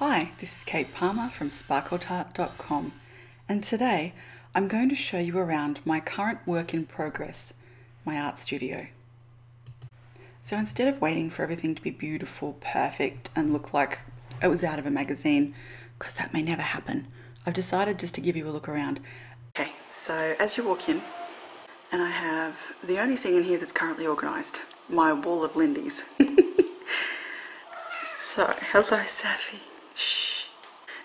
Hi, this is Kate Palmer from sparkletart.com, and today I'm going to show you around my current work in progress, my art studio. So instead of waiting for everything to be beautiful, perfect, and look like it was out of a magazine, because that may never happen, I've decided just to give you a look around. Okay, so as you walk in, and I have the only thing in here that's currently organised, my wall of Lindy's. So, hello Safi. Shh.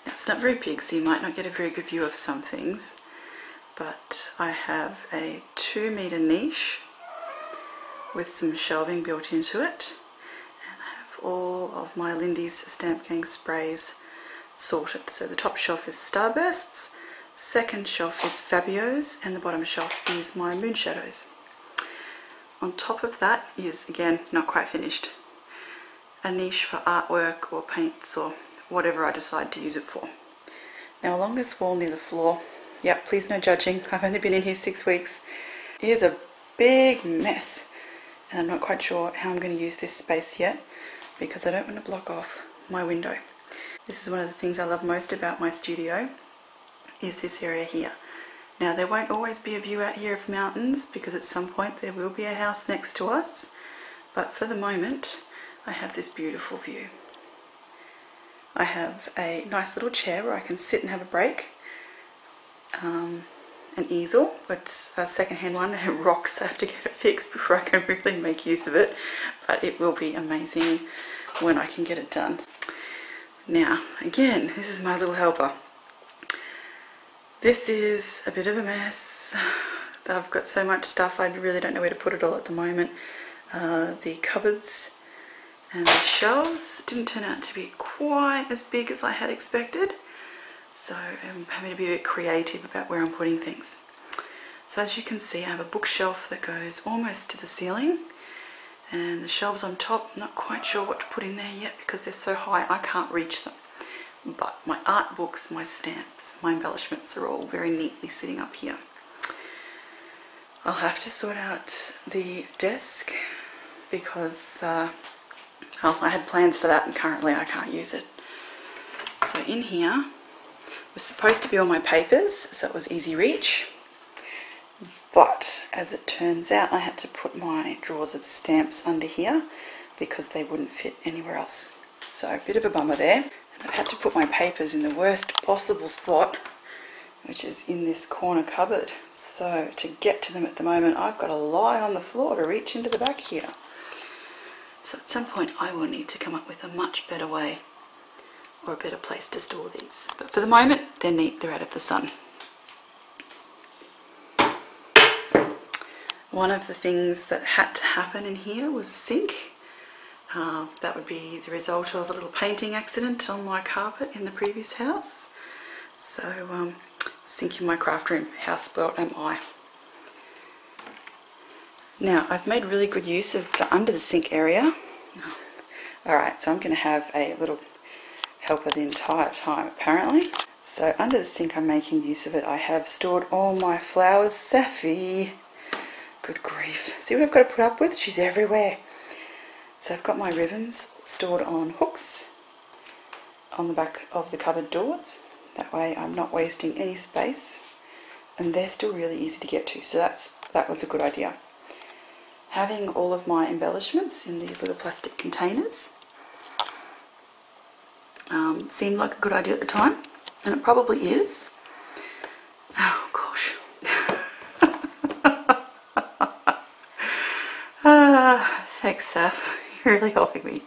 Now, it's not very big, so you might not get a very good view of some things, but I have a 2-metre niche with some shelving built into it, and I have all of my Lindy's Stamp Gang sprays sorted. So the top shelf is Starbursts, second shelf is Fabio's, and the bottom shelf is my Moonshadows. On top of that is, again, not quite finished, a niche for artwork or paints or whatever I decide to use it for. Now along this wall near the floor, yep, please no judging, I've only been in here 6 weeks, here's a big mess, and I'm not quite sure how I'm going to use this space yet because I don't want to block off my window. This is one of the things I love most about my studio, is this area here. Now there won't always be a view out here of mountains because at some point there will be a house next to us, but for the moment I have this beautiful view. I have a nice little chair where I can sit and have a break, an easel, it's a second-hand one, it rocks, I have to get it fixed before I can really make use of it, but it will be amazing when I can get it done. Now again, this is my little helper. This is a bit of a mess. I've got so much stuff I really don't know where to put it all at the moment. The cupboards and the shelves didn't turn out to be quite as big as I had expected, so I'm having to be a bit creative about where I'm putting things. So as you can see, I have a bookshelf that goes almost to the ceiling, and the shelves on top, not quite sure what to put in there yet because they're so high I can't reach them. But my art books, my stamps, my embellishments are all very neatly sitting up here. I'll have to sort out the desk because well, I had plans for that and currently I can't use it. So in here was supposed to be all my papers, so it was easy reach. But as it turns out, I had to put my drawers of stamps under here because they wouldn't fit anywhere else. So a bit of a bummer there. And I've had to put my papers in the worst possible spot, which is in this corner cupboard. So to get to them at the moment, I've got to lie on the floor to reach into the back here. So at some point I will need to come up with a much better way or a better place to store these. But for the moment, they're neat, they're out of the sun. One of the things that had to happen in here was a sink. That would be the result of a little painting accident on my carpet in the previous house. So, sink in my craft room, how spoilt am I? Now, I've made really good use of the under the sink area. Alright, so I'm going to have a little helper the entire time, apparently. So, under the sink I'm making use of it. I have stored all my flowers. Safi! Good grief. See what I've got to put up with? She's everywhere. So I've got my ribbons stored on hooks on the back of the cupboard doors. That way I'm not wasting any space. And they're still really easy to get to, so that was a good idea. Having all of my embellishments in these little plastic containers seemed like a good idea at the time, and it probably is. Oh gosh. Thanks, Saf. You're really helping me.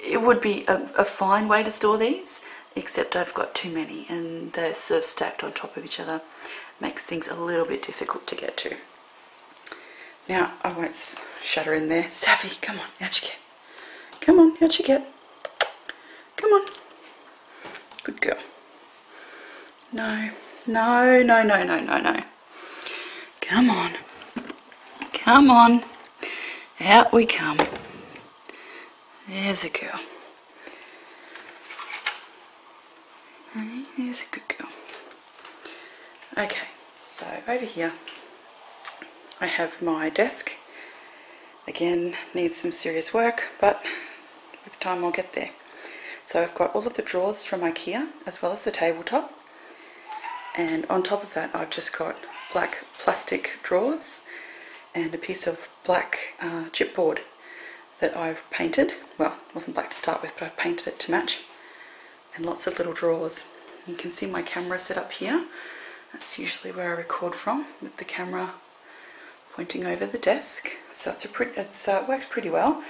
It would be a fine way to store these, except I've got too many and they're sort of stacked on top of each other. Makes things a little bit difficult to get to. Now, I won't shut her in there. Safi, come on, out you get. Come on, out you get. Come on. Good girl. No, no, no, no, no, no, no. Come on. Come on. Out we come. There's a girl. There's a good girl. Okay, so over here I have my desk. Again, needs some serious work, but with time I'll get there. So I've got all of the drawers from IKEA as well as the tabletop, and on top of that I've just got black plastic drawers and a piece of black chipboard that I've painted. Well, it wasn't black to start with, but I've painted it to match, and lots of little drawers. You can see my camera set up here. That's usually where I record from, with the camera pointing over the desk. So it works pretty well.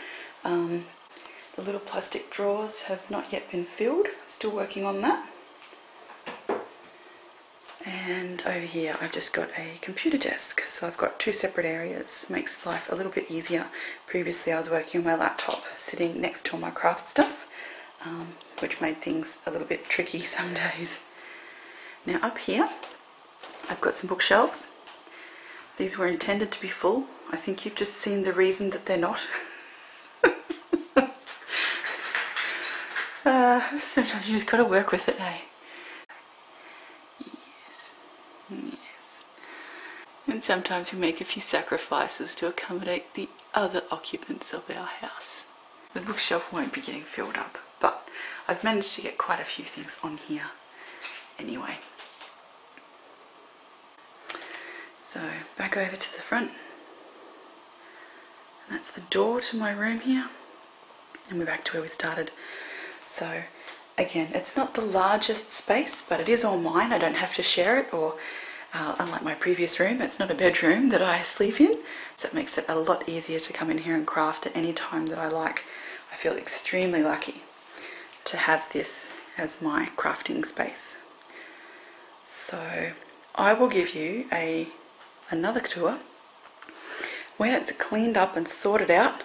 The little plastic drawers have not yet been filled. I'm still working on that. And over here I've just got a computer desk. So I've got two separate areas. Makes life a little bit easier. Previously I was working on my laptop, sitting next to all my craft stuff, which made things a little bit tricky some days. Now up here I've got some bookshelves. These were intended to be full. I think you've just seen the reason that they're not. Sometimes you just got to work with it, eh? Yes, yes. And sometimes we make a few sacrifices to accommodate the other occupants of our house. The bookshelf won't be getting filled up, but I've managed to get quite a few things on here anyway. So back over to the front. And that's the door to my room here. And we're back to where we started. So again, it's not the largest space, but it is all mine. I don't have to share it, or unlike my previous room, it's not a bedroom that I sleep in. So it makes it a lot easier to come in here and craft at any time that I like. I feel extremely lucky to have this as my crafting space. So I will give you another tour when it's cleaned up and sorted out,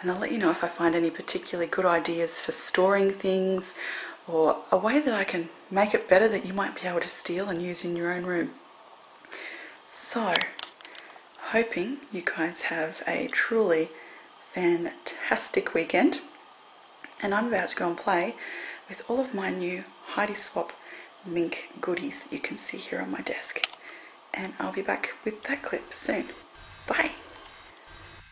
and I'll let you know if I find any particularly good ideas for storing things, or a way that I can make it better that you might be able to steal and use in your own room. So, hoping you guys have a truly fantastic weekend, and I'm about to go and play with all of my new Heidi Swap mink goodies that you can see here on my desk. And I'll be back with that clip soon. Bye!